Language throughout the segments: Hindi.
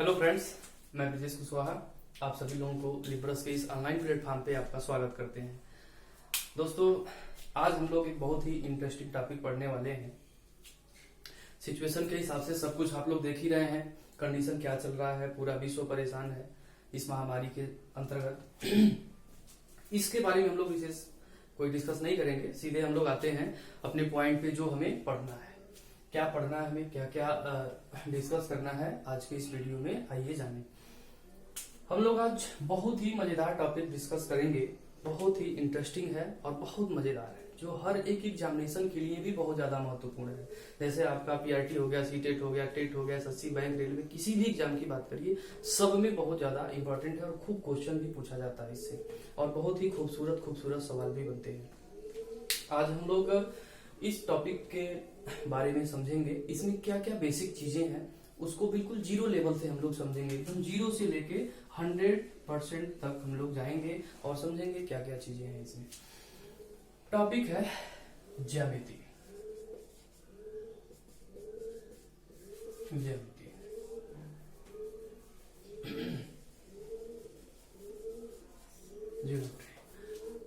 हेलो फ्रेंड्स, मैं ब्रजेश कुशवाहा आप सभी लोगों को लिब्रस के इस ऑनलाइन प्लेटफॉर्म पे आपका स्वागत करते हैं। दोस्तों, आज हम लोग एक बहुत ही इंटरेस्टिंग टॉपिक पढ़ने वाले हैं। सिचुएशन के हिसाब से सब कुछ आप लोग देख ही रहे हैं, कंडीशन क्या चल रहा है, पूरा विश्व परेशान है इस महामारी के अंतर्गत। इसके बारे में हम लोग विशेष कोई डिस्कस नहीं करेंगे, सीधे हम लोग आते हैं अपने पॉइंट पे जो हमें पढ़ना है। क्या पढ़ना है, हमें क्या क्या डिस्कस करना है आज के इस वीडियो में, आइए जाने। हम लोग आज बहुत ही मजेदार टॉपिक डिस्कस करेंगे, बहुत ही इंटरेस्टिंग है और बहुत मजेदार है, जो हर एक एग्जामिनेशन के लिए भी बहुत ज्यादा महत्वपूर्ण है। जैसे आपका पीआरटी हो गया, सीटेट हो गया, टेट हो गया, एसएससी, बैंक, रेलवे, किसी भी एग्जाम की बात करिए, सब में बहुत ज्यादा इंपॉर्टेंट है और खूब क्वेश्चन भी पूछा जाता है इससे, और बहुत ही खूबसूरत सवाल भी बनते हैं। आज हम लोग इस टॉपिक के बारे में समझेंगे, इसमें क्या क्या बेसिक चीजें हैं उसको बिल्कुल जीरो लेवल से हम लोग समझेंगे, एकदम जीरो से लेके 100% तक हम लोग जाएंगे और समझेंगे क्या क्या चीजें हैं इसमें। टॉपिक है ज्यामिति।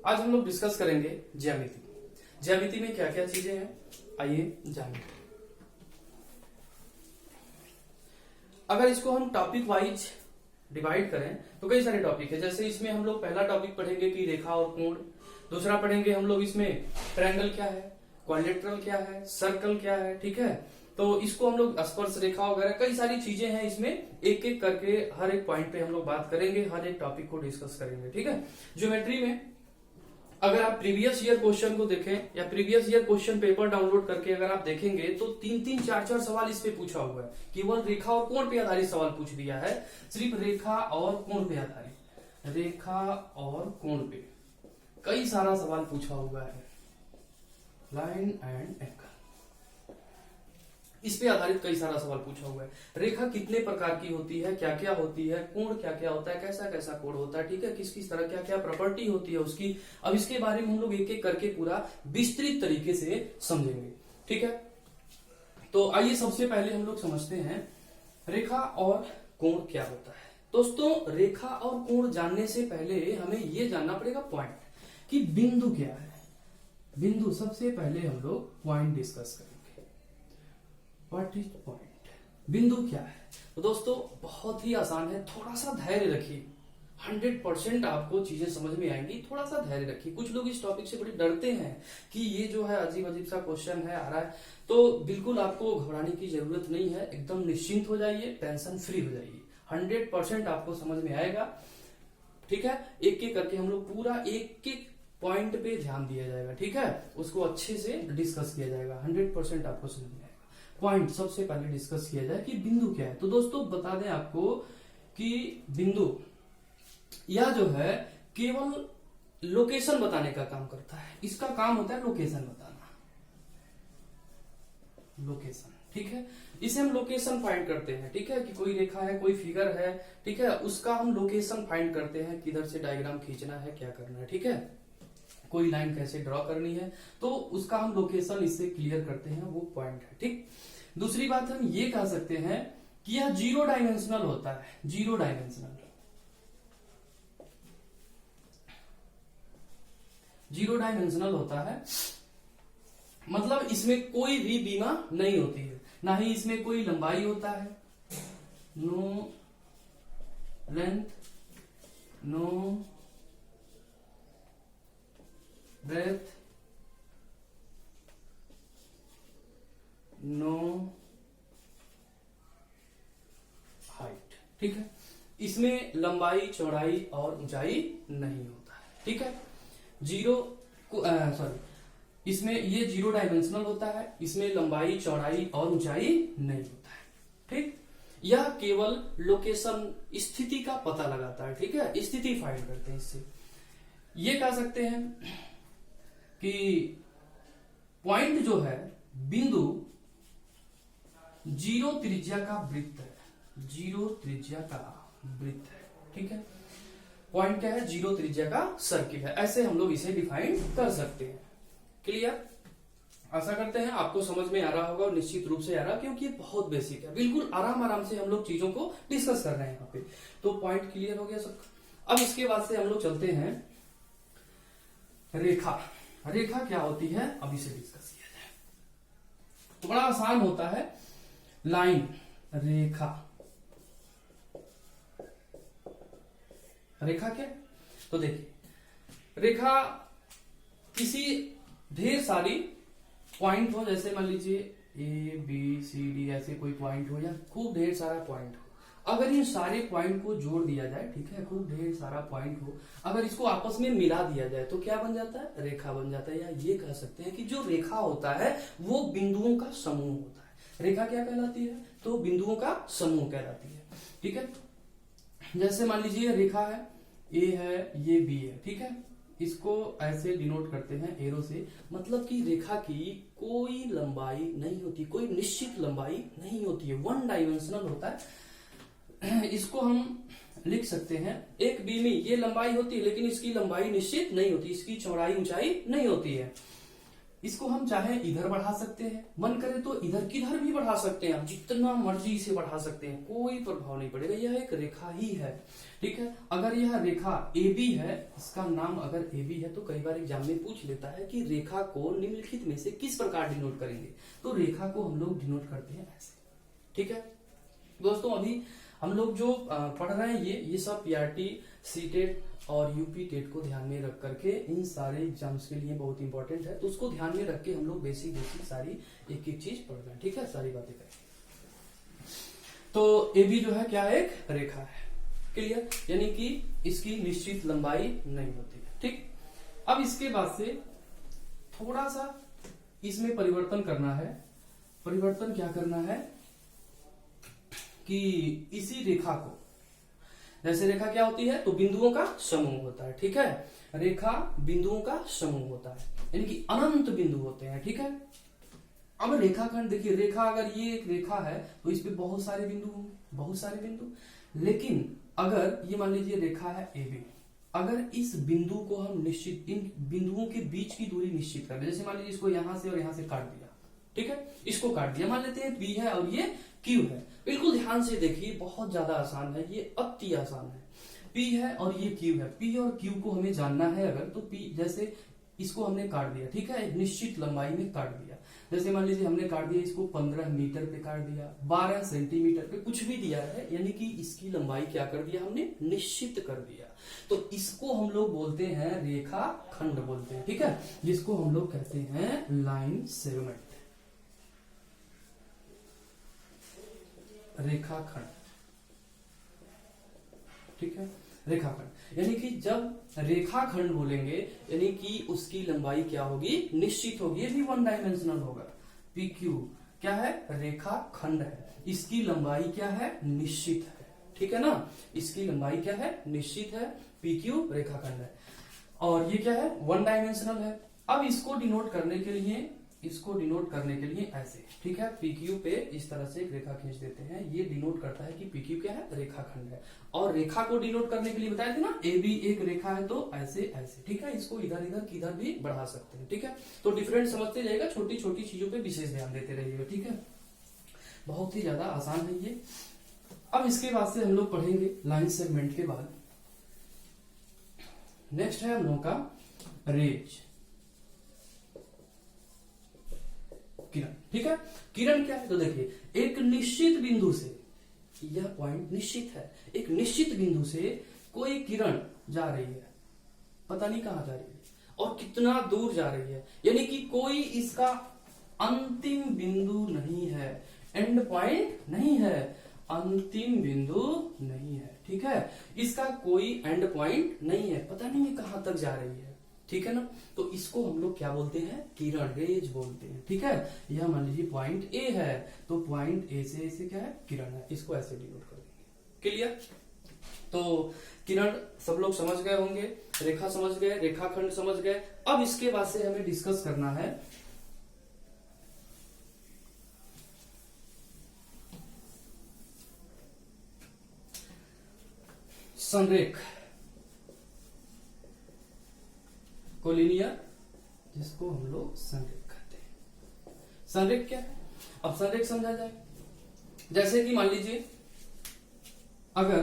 आज हम लोग डिस्कस करेंगे ज्यामिति। ज्यामिति में क्या क्या चीजें हैं, आइए जानें। अगर इसको हम टॉपिक वाइज डिवाइड करें तो कई सारे टॉपिक है। जैसे इसमें हम लोग पहला टॉपिक पढ़ेंगे कि रेखा और कोण, दूसरा पढ़ेंगे हम लोग इसमें ट्रायंगल क्या है, क्वाड्रिलेटरल क्या है, सर्कल क्या है, ठीक है। तो इसको हम लोग स्पर्श रेखा वगैरह कई सारी चीजें हैं, इसमें एक एक करके हर एक पॉइंट पे हम लोग बात करेंगे, हर एक टॉपिक को डिस्कस करेंगे, ठीक है। ज्योमेट्री में अगर आप प्रीवियस ईयर क्वेश्चन को देखें या previous year question paper download करके अगर आप देखेंगे तो 3-3, 4-4 सवाल इस पे पूछा हुआ है। केवल रेखा और कोण पे आधारित सवाल पूछ दिया है, सिर्फ रेखा और कोण पे आधारित, रेखा और कोण पे कई सारा सवाल पूछा हुआ है। लाइन एंड एंगल, इस पे आधारित कई सारा सवाल पूछा हुआ है। रेखा कितने प्रकार की होती है, क्या क्या होती है, कोण क्या क्या होता है, कैसा कैसा कोण होता है, ठीक है, किस किस तरह क्या क्या प्रॉपर्टी होती है उसकी। अब इसके बारे में हम लोग एक एक करके पूरा विस्तृत तरीके से समझेंगे, ठीक है। तो आइए सबसे पहले हम लोग समझते हैं रेखा और कोण क्या होता है। दोस्तों, रेखा और कोण जानने से पहले हमें यह जानना पड़ेगा पॉइंट कि बिंदु क्या है। बिंदु सबसे पहले हम लोग पॉइंट डिस्कस करेंगे। व्हाट इज पॉइंट, बिंदु क्या है। तो दोस्तों बहुत ही आसान है, थोड़ा सा धैर्य रखिए, 100% आपको चीजें समझ में आएंगी, थोड़ा सा धैर्य रखिए। कुछ लोग इस टॉपिक से बड़े डरते हैं कि ये जो है अजीब अजीब सा क्वेश्चन है आ रहा है, तो बिल्कुल आपको घबराने की जरूरत नहीं है, एकदम निश्चिंत हो जाइए, टेंशन फ्री हो जाइए, 100% आपको समझ में आएगा, ठीक है। एक एक करके हम लोग पूरा एक एक पॉइंट पे ध्यान दिया जाएगा, ठीक है, उसको अच्छे से डिस्कस किया जाएगा, 100% आपको समझ में आएगा। पॉइंट सबसे पहले डिस्कस किया जाए कि बिंदु क्या है। तो दोस्तों बता दें आपको कि बिंदु यह जो है केवल लोकेशन बताने का काम करता है, इसका काम होता है लोकेशन बताना, लोकेशन, ठीक है। इसे हम लोकेशन फाइंड करते हैं, ठीक है, कि कोई रेखा है, कोई फिगर है, ठीक है, उसका हम लोकेशन फाइंड करते हैं, किधर से डायग्राम खींचना है, क्या करना है, ठीक है, कोई लाइन कैसे ड्रॉ करनी है, तो उसका हम लोकेशन इससे क्लियर करते हैं, वो पॉइंट है, ठीक। दूसरी बात हम ये कह सकते हैं कि यह 0 डायमेंशनल होता है, 0 डायमेंशनल, 0 डायमेंशनल होता है, मतलब इसमें कोई भी बीमा नहीं होती है, ना ही इसमें कोई लंबाई होता है, no length, no breadth, no height, ठीक है। इसमें लंबाई, चौड़ाई और ऊंचाई नहीं होता है, ठीक है। इसमें ये 0 डायमेंशनल होता है, इसमें लंबाई, चौड़ाई और ऊंचाई नहीं होता है, ठीक। यह केवल लोकेशन, स्थिति का पता लगाता है, ठीक है, स्थिति फाइंड करते हैं इससे। ये कह सकते हैं कि पॉइंट जो है, बिंदु 0 त्रिज्या का वृत्त है, 0 त्रिज्या का वृत्त है, ठीक है। पॉइंट क्या है, 0 त्रिज्या का सर्किल है, ऐसे हम लोग इसे डिफाइन कर सकते हैं। क्लियर। आशा करते हैं आपको समझ में आ रहा होगा और निश्चित रूप से आ रहा, क्योंकि ये बहुत बेसिक है। बिल्कुल आराम आराम से हम लोग चीजों को डिस्कस कर रहे हैं यहाँ पे। तो पॉइंट क्लियर हो गया सबका। अब इसके बाद से हम लोग चलते हैं रेखा। रेखा क्या होती है अब इसे डिस्कस किया जाए। तो बड़ा आसान होता है, लाइन, रेखा। रेखा क्या? तो देखिए, रेखा किसी ढेर सारी पॉइंट हो, जैसे मान लीजिए ए बी सी डी ऐसे कोई पॉइंट हो या खूब ढेर सारा पॉइंट हो, अगर इन सारे पॉइंट को जोड़ दिया जाए, ठीक है, खूब ढेर सारा पॉइंट हो, अगर इसको आपस में मिला दिया जाए तो क्या बन जाता है? रेखा बन जाता है। या ये कह सकते हैं कि जो रेखा होता है वो बिंदुओं का समूह होता है। रेखा क्या कहलाती है? तो बिंदुओं का समूह कहलाती है, ठीक है। जैसे मान लीजिए रेखा है, ए है, ये बी है, ठीक है, इसको ऐसे डिनोट करते हैं एरो से, मतलब कि रेखा की कोई लंबाई नहीं होती, कोई निश्चित लंबाई नहीं होती है, वन डायमेंशनल होता है। इसको हम लिख सकते हैं, एक बी में ये लंबाई होती है लेकिन इसकी लंबाई निश्चित नहीं होती, इसकी चौड़ाई ऊंचाई नहीं होती है। इसको हम चाहे इधर बढ़ा सकते हैं, मन करे तो इधर किधर भी बढ़ा सकते हैं, आप जितना मर्जी इसे बढ़ा सकते हैं, कोई प्रभाव नहीं पड़ेगा, यह एक रेखा ही है, ठीक है। अगर यह रेखा AB है, इसका नाम अगर AB है, तो कई बार एग्जाम में पूछ लेता है कि रेखा को निम्नलिखित में से किस प्रकार डिनोट करेंगे, तो रेखा को हम लोग डिनोट करते हैं ऐसे, ठीक है। दोस्तों अभी हम लोग जो पढ़ रहे हैं ये सब PRT, CTET और UP टेट को ध्यान में रख करके, इन सारे एग्जाम्स के लिए बहुत इंपॉर्टेंट है, तो उसको ध्यान में रख के हम लोग बेसिक सारी एक एक चीज पढ़ रहे हैं, ठीक है, सारी बातें करेंगे। तो AB जो है क्या है? एक रेखा है, क्लियर, यानी कि इसकी निश्चित लंबाई नहीं होती है, ठीक। अब इसके बाद से थोड़ा सा इसमें परिवर्तन करना है। परिवर्तन क्या करना है कि इसी रेखा को, जैसे रेखा क्या होती है? तो बिंदुओं का समूह होता है, ठीक है। रेखा बिंदुओं का समूह होता है, यानी कि अनंत बिंदु होते हैं, ठीक है। अब रेखाखंड देखिए, रेखा अगर ये एक रेखा है तो इस पे बहुत सारे बिंदु होंगे, बहुत सारे बिंदु। लेकिन अगर ये मान लीजिए रेखा है AB, अगर इस बिंदु को हम निश्चित, इन बिंदुओं के बीच की दूरी निश्चित कर दे, जैसे मान लीजिए इसको यहां से और यहां से काट दिया, ठीक है, इसको काट दिया, मान लेते हैं P है और ये Q है। बिल्कुल ध्यान से देखिए, बहुत ज्यादा आसान है, ये अति आसान है। P है और ये Q है, P और Q को हमें जानना है अगर, तो P जैसे इसको हमने काट दिया, ठीक है, एक निश्चित लंबाई में काट दिया। जैसे मान लीजिए हमने काट दिया इसको 15 मीटर पे काट दिया, 12 सेंटीमीटर पे, कुछ भी दिया है, यानी कि इसकी लंबाई क्या कर दिया हमने? निश्चित कर दिया। तो इसको हम लोग बोलते हैं रेखा खंड बोलते हैं, ठीक है, जिसको हम लोग कहते हैं लाइन सेगमेंट, रेखाखंड, ठीक है, रेखाखंड। यानी कि जब रेखाखंड बोलेंगे यानी कि उसकी लंबाई क्या होगी? निश्चित होगी, ये भी वन डायमेंशनल होगा। PQ क्या है? रेखाखंड है, इसकी लंबाई क्या है? निश्चित है, ठीक है ना, इसकी लंबाई क्या है? निश्चित है। PQ रेखाखंड है और ये क्या है? वन डायमेंशनल है। अब इसको डिनोट करने के लिए, इसको डिनोट करने के लिए ऐसे, ठीक है, PQ पे इस तरह से एक रेखा खींच देते हैं, ये डिनोट करता है कि PQ क्या है? रेखाखंड है। और रेखा को डिनोट करने के लिए बताया था ना, AB एक रेखा है, तो ऐसे ऐसे, ठीक है, इसको इधर इधर किधर भी बढ़ा सकते हैं, ठीक है। तो डिफरेंट समझते जाएगा, छोटी छोटी चीजों पे विशेष ध्यान देते रहिएगा, ठीक है, बहुत ही ज्यादा आसान है ये। अब इसके बाद से हम लोग पढ़ेंगे लाइन सेगमेंट के बाद, नेक्स्ट है हम लोग का रेज, किरण, ठीक है। किरण क्या है? तो देखिए, एक निश्चित बिंदु से, यह पॉइंट निश्चित है, एक निश्चित बिंदु से कोई किरण जा रही है, पता नहीं कहां जा रही है और कितना दूर जा रही है, यानी कि कोई इसका अंतिम बिंदु नहीं है, एंड पॉइंट नहीं है, अंतिम बिंदु नहीं है, ठीक है, इसका कोई एंड पॉइंट नहीं है, पता नहीं ये कहां तक जा रही है, ठीक है ना। तो इसको हम लोग क्या बोलते हैं? किरण, रेज बोलते हैं, ठीक है। यह मान लीजिए पॉइंट A है, तो पॉइंट A से ऐसे क्या है? किरण है, इसको ऐसे डिनोट कर देंगे, क्लियर। तो किरण सब लोग समझ गए होंगे, रेखा समझ गए, रेखाखंड समझ गए। अब इसके बाद से हमें डिस्कस करना है संरेख, कोलिनियर, जिसको हम लोग संरेख कहते हैं, संरेख क्या है, अब संरेख समझा जाए। जैसे कि मान लीजिए अगर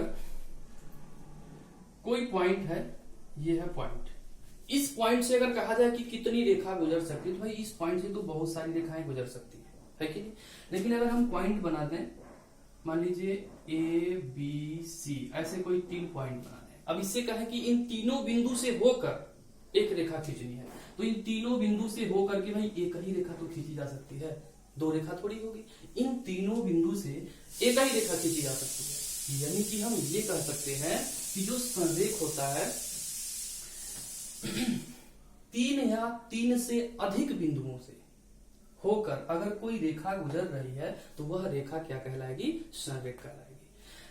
कोई पॉइंट है, ये है पॉइंट, इस पॉइंट से अगर कहा जाए कि कितनी रेखा गुजर सकती है, तो भाई इस पॉइंट से तो बहुत सारी रेखाएं गुजर सकती है कि नहीं। लेकिन अगर हम पॉइंट बना दें, मान लीजिए ए बी सी, ऐसे कोई 3 पॉइंट बना दें। अब इससे कहा कि इन तीनों बिंदु से होकर एक रेखा खींचनी है, तो इन तीनों बिंदु से होकर के भाई एक ही रेखा तो खींची जा सकती है, 2 रेखा थोड़ी होगी। इन तीनों बिंदु से एक ही रेखा खींची जा सकती है। यानी कि हम ये कह सकते हैं कि जो संरेख होता है 3 या 3 से अधिक बिंदुओं से होकर अगर कोई रेखा गुजर रही है तो वह रेखा क्या कहलाएगी, संरेख कहलाएगी।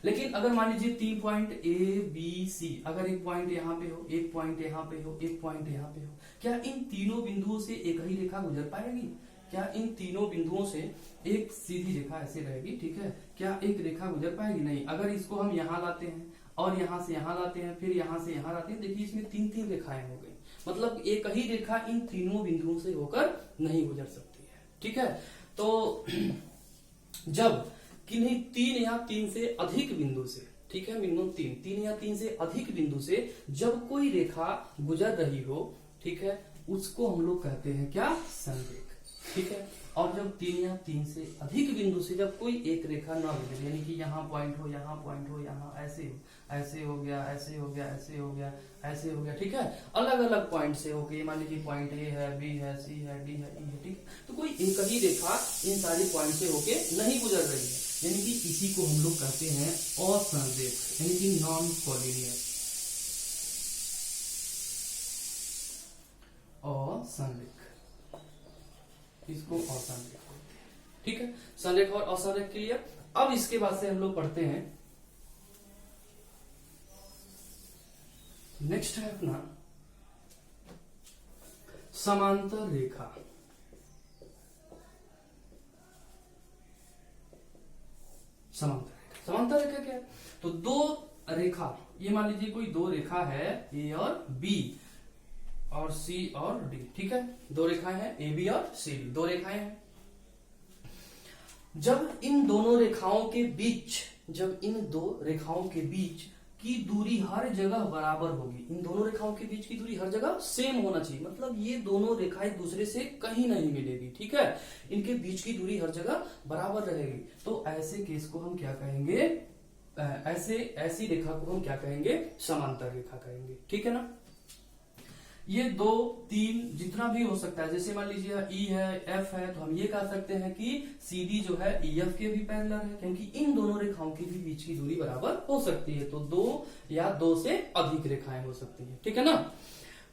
लेकिन अगर मान लीजिए 3 पॉइंट ए बी सी, अगर एक पॉइंट यहाँ पे हो, एक पॉइंट यहाँ पे हो, एक पॉइंट यहाँ पे हो, क्या इन तीनों बिंदुओं से एक ही रेखा गुजर पाएगी? क्या इन तीनों बिंदुओं से एक सीधी रेखा ऐसे रहेगी, ठीक है, क्या एक रेखा गुजर पाएगी? नहीं। अगर इसको हम यहाँ लाते हैं और यहाँ से यहाँ लाते हैं, फिर यहाँ से यहाँ लाते हैं, देखिए इसमें 3 रेखाएं हो गई, मतलब एक ही रेखा इन तीनों बिंदुओं से होकर नहीं गुजर सकती है, ठीक है। तो जब किन्हीं 3 या 3 से अधिक बिंदु से, ठीक है, मिनिमम 3 या 3 से अधिक बिंदु से जब कोई रेखा गुजर रही हो, ठीक है, उसको हम लोग कहते हैं क्या, संरेख, ठीक है। और जब 3 या 3 से अधिक बिंदु से जब कोई एक रेखा ना गुजरे, यानी कि यहाँ पॉइंट हो, यहाँ पॉइंट हो, यहाँ ऐसे हो, ऐसे हो गया, ऐसे हो गया, ऐसे हो गया, ऐसे हो गया, ठीक है, अलग अलग पॉइंट से हो गई, मान लीजिए पॉइंट ए है, बी है, सी है, डी है, ई है, ठीक है, तो कोई एक ही रेखा इन सारी पॉइंट से होके नहीं गुजर रही है, यानी कि इसी को हम लोग कहते हैं असंरेख, यानी कि नॉन कोलिनियर, असंरेख, इसको असंरेख बोलते हैं, ठीक है। संरेख और असंरेख क्लियर। अब इसके बाद से हम लोग पढ़ते हैं, नेक्स्ट है अपना समांतर रेखा। समांतर रेखा क्या है? तो 2 रेखा, ये मान लीजिए कोई 2 रेखा है, ए और बी और सी और डी, ठीक है, 2 रेखाएं हैं, ए बी और सी डी, 2 रेखाएं हैं। जब इन दोनों रेखाओं के बीच, जब इन 2 रेखाओं के बीच की दूरी हर जगह बराबर होगी, इन दोनों रेखाओं के बीच की दूरी हर जगह सेम होना चाहिए, मतलब ये दोनों रेखाएं एक दूसरे से कहीं नहीं मिलेगी, ठीक है, इनके बीच की दूरी हर जगह बराबर रहेगी, तो ऐसे केस को हम क्या कहेंगे, ऐसी रेखा को हम क्या कहेंगे, समांतर रेखा कहेंगे, ठीक है ना। ये 2, 3 जितना भी हो सकता है, जैसे मान लीजिए ई है, एफ है, तो हम ये कह सकते हैं कि सी डी जो है ई एफ के भी पैरेलल है, क्योंकि इन दोनों रेखाओं के भी बीच की दूरी बराबर हो सकती है, तो 2 या 2 से अधिक रेखाएं हो सकती है, ठीक है ना।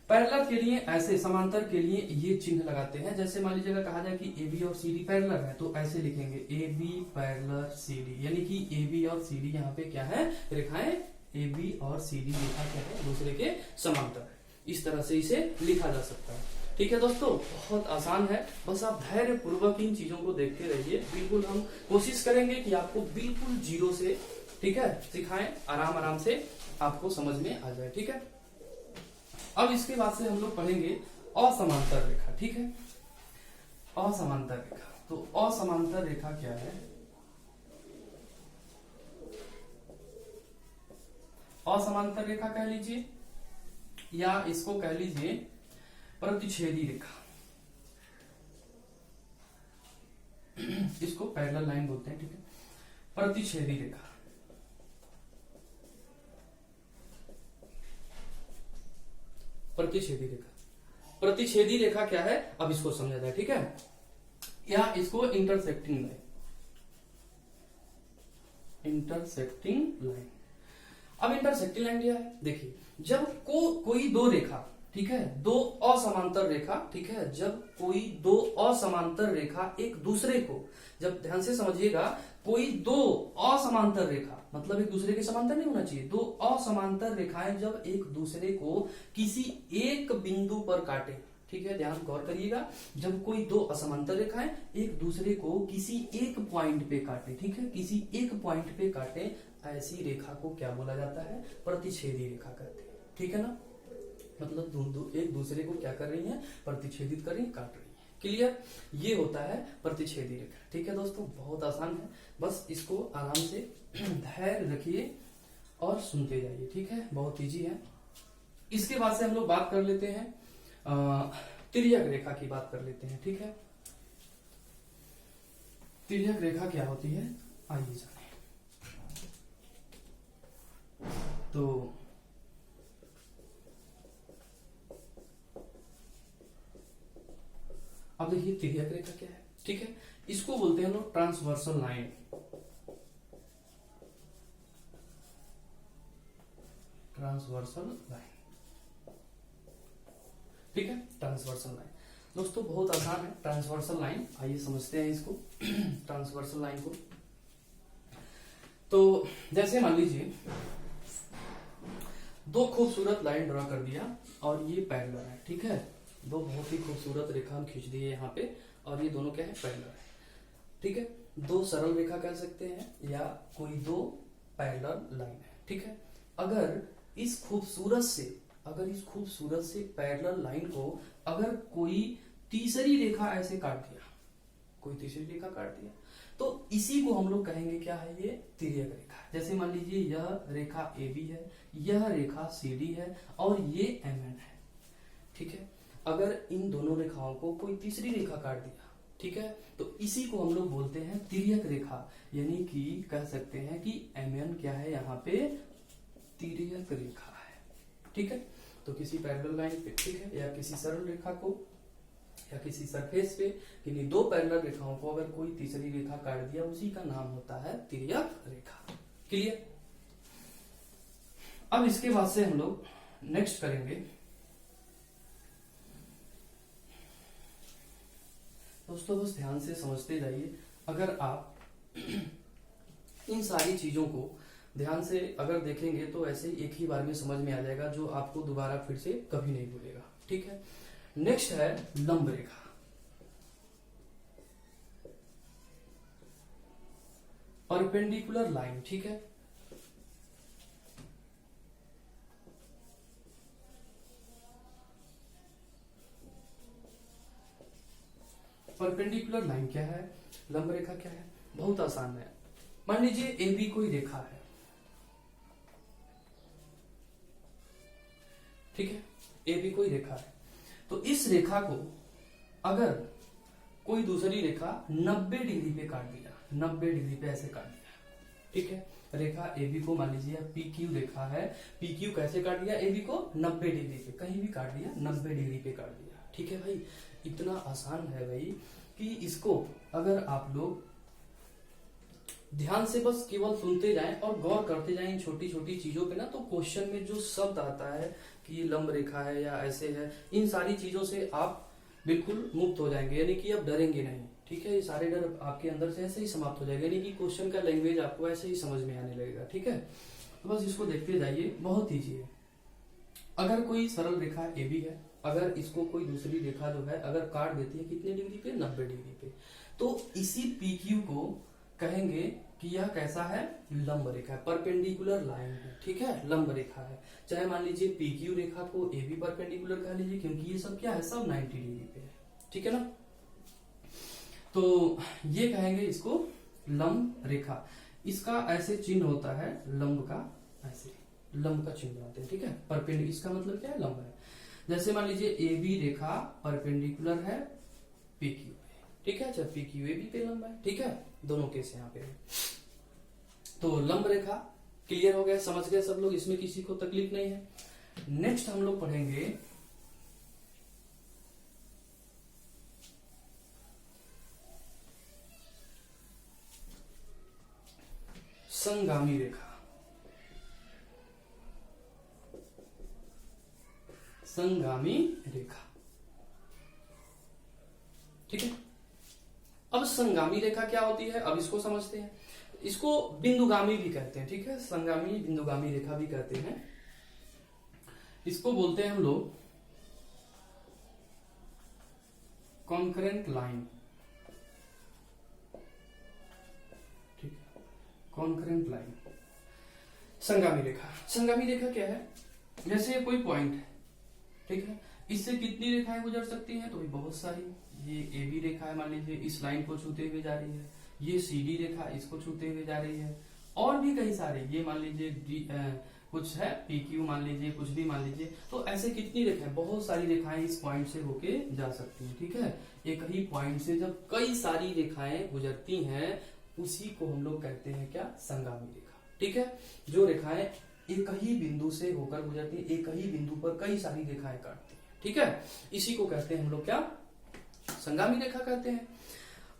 पैरेलल के लिए ऐसे, समांतर के लिए ये चिन्ह लगाते हैं, जैसे मान लीजिए कहा जाए कि ए बी और सी डी पैरेलल है, तो ऐसे लिखेंगे A B parallel C D, यानी कि ए बी और सी डी यहाँ पे क्या है, रेखाएं ए बी और सी डी रेखा क्या है, दूसरे के समांतर है, इस तरह से इसे लिखा जा सकता है, ठीक है दोस्तों, बहुत आसान है, बस आप धैर्य पूर्वक इन चीजों को देखते रहिए, बिल्कुल हम कोशिश करेंगे कि आपको बिल्कुल जीरो से, ठीक है, सिखाएं, आराम आराम से आपको समझ में आ जाए, ठीक है। अब इसके बाद से हम लोग पढ़ेंगे असमांतर रेखा, ठीक है, असमांतर रेखा। तो असमांतर रेखा क्या है, असमांतर रेखा कह लीजिए, या इसको कह लीजिए प्रतिच्छेदी रेखा, इसको पैरेलल लाइन बोलते हैं, ठीक है, प्रतिच्छेदी रेखा, प्रतिच्छेदी रेखा, प्रतिच्छेदी रेखा क्या है, अब इसको समझा जाए, ठीक है, या इसको इंटरसेक्टिंग लाइन, इंटरसेक्टिंग लाइन। अब इंटरसेक्टिंग लाइन क्या है, देखिए, जब कोई 2 रेखा, ठीक है, 2 असमांतर रेखा, ठीक है, जब कोई 2 असमांतर रेखा एक दूसरे को, जब ध्यान से समझिएगा, कोई 2 असमांतर रेखा, मतलब एक दूसरे के समांतर नहीं होना चाहिए, 2 असमांतर रेखाएं जब एक दूसरे को किसी एक बिंदु पर काटे, ठीक है, ध्यान गौर करिएगा, जब कोई 2 असमांतर रेखाएं एक दूसरे को किसी एक पॉइंट पे काटे, ठीक है, किसी एक पॉइंट पे काटे, ऐसी रेखा को क्या बोला जाता है, प्रतिच्छेदी रेखा कहते हैं, ठीक है ना, मतलब एक दूसरे को क्या कर रही है, प्रतिच्छेदित कर रही है, काट रही है, क्लियर? ये होता है प्रतिच्छेदी रेखा। ठीक है दोस्तों, बहुत आसान है, बस इसको आराम से धैर्य रखिए और सुनते जाइए। ठीक है, बहुत इजी है। इसके बाद से हम लोग बात कर लेते हैं तिर्यक रेखा की बात कर लेते हैं। ठीक है, तिर्यक रेखा क्या होती है आइए जाने। तो अब देखिए तिर्यक रेखा क्या है। ठीक है, इसको बोलते हैं लोग ट्रांसवर्सल लाइन। ट्रांसवर्सल लाइन, ठीक है, ट्रांसवर्सल लाइन दोस्तों बहुत आसान है। ट्रांसवर्सल लाइन, आइए समझते हैं इसको ट्रांसवर्सल लाइन को। तो जैसे मान लीजिए दो खूबसूरत लाइन ड्रा कर दिया और ये पैरेलल है। ठीक है, दो बहुत ही खूबसूरत रेखा हम खींच दिए यहाँ पे और ये दोनों क्या है पैरेलल है। ठीक है, दो सरल रेखा कह सकते हैं या कोई दो पैरेलल लाइन है। ठीक है, अगर इस खूबसूरत से पैरेलल लाइन को अगर कोई तीसरी रेखा ऐसे काट दिया, कोई तीसरी रेखा काट दिया, तो इसी को हम लोग कहेंगे क्या है, ये तिर्यक रेखा। जैसे मान लीजिए यह रेखा AB है, यह रेखा CD है और ये MN है। ठीक है, अगर इन दोनों रेखाओं को कोई तीसरी रेखा काट दिया, ठीक है, तो इसी को हम लोग बोलते हैं तिर्यक रेखा, यानी कि कह सकते हैं कि MN क्या है यहाँ पे तिर्यक रेखा है। ठीक है, तो किसी पैरेलल लाइन पे, ठीक है, या किसी सरल रेखा को या किसी सरफेस पे किन्हीं दो पैरेलल रेखाओं को अगर कोई तीसरी रेखा काट दिया, उसी का नाम होता है तिर्यक रेखा। क्लियर? अब इसके बाद से हम लोग नेक्स्ट करेंगे दोस्तों, बस ध्यान से समझते जाइए। अगर आप इन सारी चीजों को ध्यान से अगर देखेंगे तो ऐसे ही एक ही बार में समझ में आ जाएगा, जो आपको दोबारा फिर से कभी नहीं भूलेगा। ठीक है, नेक्स्ट है लंब रेखा। Perpendicular line. ठीक है, परपेंडिकुलर लाइन क्या है, लंब रेखा क्या है, बहुत आसान है। मान लीजिए AB कोई रेखा है। ठीक है, AB कोई रेखा है, तो इस रेखा को अगर कोई दूसरी रेखा 90 डिग्री पे काट दिया, 90 डिग्री पे ऐसे काट दिया। ठीक है, रेखा AB को मान लीजिए PQ रेखा है, PQ कैसे काट दिया, AB को 90 डिग्री पे कहीं भी काट दिया, 90 डिग्री पे काट दिया। ठीक है भाई, इतना आसान है भाई कि इसको अगर आप लोग ध्यान से बस केवल सुनते जाएं और गौर करते जाएं इन छोटी छोटी चीजों पे ना, तो क्वेश्चन में जो शब्द आता है कि ये लंब रेखा है या ऐसे है, इन सारी चीजों से आप बिल्कुल मुक्त हो जाएंगे, यानी कि आप डरेंगे नहीं। ठीक है, ये सारे डर आपके अंदर से ऐसे ही समाप्त हो जाएगा, यानी कि क्वेश्चन का लैंग्वेज आपको ऐसे ही समझ में आने लगेगा। ठीक है, तो बस इसको देखते जाइए, बहुत ईजी है। अगर कोई सरल रेखा AB है, अगर इसको कोई दूसरी रेखा जो है अगर काट देती है कितने डिग्री पे, 90 डिग्री पे, तो इसी PQ को कहेंगे कि यह कैसा है, लंब रेखा है, परपेंडिकुलर लाइन है। ठीक है, लंब रेखा है। चाहे मान लीजिए PQ रेखा को AB परपेंडिकुलर कह लीजिए, क्योंकि ये सब क्या है, सब 90 डिग्री पे है। ठीक है ना, तो ये कहेंगे इसको लंब रेखा। इसका ऐसे चिन्ह होता है लंब का, ऐसे लंब का चिन्ह बनाते हैं। ठीक है, परपेंडिकुलर इसका मतलब क्या है, लंब है। जैसे मान लीजिए AB रेखा परपेंडिकुलर है PQ पे। ठीक है, जब PQ AB पे लंब है। ठीक है, दोनों केस यहाँ पे है। तो लंब रेखा क्लियर हो गया, समझ गए सब लोग, इसमें किसी को तकलीफ नहीं है। नेक्स्ट हम लोग पढ़ेंगे संगामी रेखा। संगामी रेखा। ठीक है, अब संगामी रेखा क्या होती है, अब इसको समझते हैं। इसको बिंदुगामी भी कहते हैं। ठीक है, संगामी बिंदुगामी रेखा भी कहते हैं। इसको बोलते हैं हम लोग कॉन्करेंट लाइन। ठीक है, कॉन्करेंट लाइन, संगामी रेखा। संगामी रेखा क्या है, जैसे कोई पॉइंट है, ठीक है, इससे कितनी रेखाएं गुजर सकती हैं, तो भी बहुत सारी, ये AB रेखा है, मान लीजिए इस लाइन को छूते हुए जा रही है। ये CD रेखा इसको छूते हुए जा रही है। और भी कई सारे, ये मान लीजिए कुछ है PQ मान लीजिए, कुछ भी मान लीजिए। तो ऐसे कितनी रेखाएं, बहुत सारी रेखाएं इस पॉइंट से होके जा सकती हैं, ठीक है। एक ही पॉइंट से जब कई सारी रेखाएं गुजरती हैं, उसी को हम लोग कहते हैं क्या, संगामी रेखा, ठीक है। जो रेखाएं एक ही बिंदु से होकर गुजरती है, एक ही बिंदु पर कई सारी रेखाएं काटती है, ठीक है। इसी को कहते हैं हम लोग क्या, संगामी रेखा कहते हैं।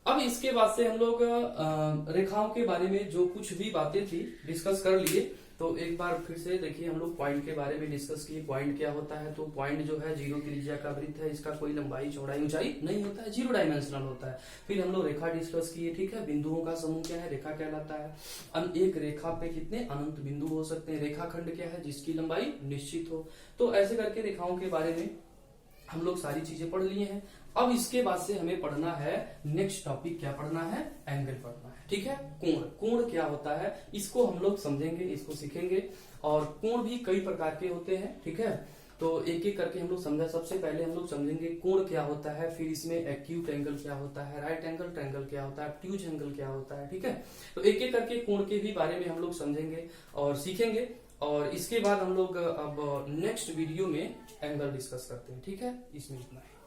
अब इसके बाद से हम लोग रेखाओं के बारे में जो कुछ भी बातें थी डिस्कस कर लिए। तो एक बार फिर से देखिए, हम लोग पॉइंट के बारे में डिस्कस किए। पॉइंट क्या होता है, तो पॉइंट जो है 0 त्रिज्या का वृत्त है, इसका कोई लंबाई चौड़ाई ऊंचाई नहीं होता है, 0 डायमेंशनल होता है। फिर हम लोग रेखा डिस्कस किए, ठीक है। बिंदुओं का समूह क्या है, रेखा कहलाता है। एक रेखा पे कितने अनंत बिंदु हो सकते हैं। रेखाखंड क्या है, जिसकी लंबाई निश्चित हो। तो ऐसे करके रेखाओं के बारे में हम लोग सारी चीजें पढ़ लिए हैं। अब इसके बाद से हमें पढ़ना है नेक्स्ट टॉपिक, क्या पढ़ना है, एंगल पढ़ना है, ठीक है। कोण, कोण क्या होता है इसको हम लोग समझेंगे, इसको सीखेंगे। और कोण भी कई प्रकार के होते हैं, ठीक है। तो एक एक करके हम लोग समझा। सबसे पहले हम लोग समझेंगे कोण क्या होता है, फिर इसमें एक्यूट एंगल क्या होता है, राइट एंगल ट्रायंगल क्या होता है, ट्यूज एंगल क्या होता है, ठीक है। तो एक एक करके कोण के भी बारे में हम लोग समझेंगे और सीखेंगे। और इसके बाद हम लोग अब नेक्स्ट वीडियो में एंगल डिस्कस करते हैं, ठीक है। इसमें इतना है।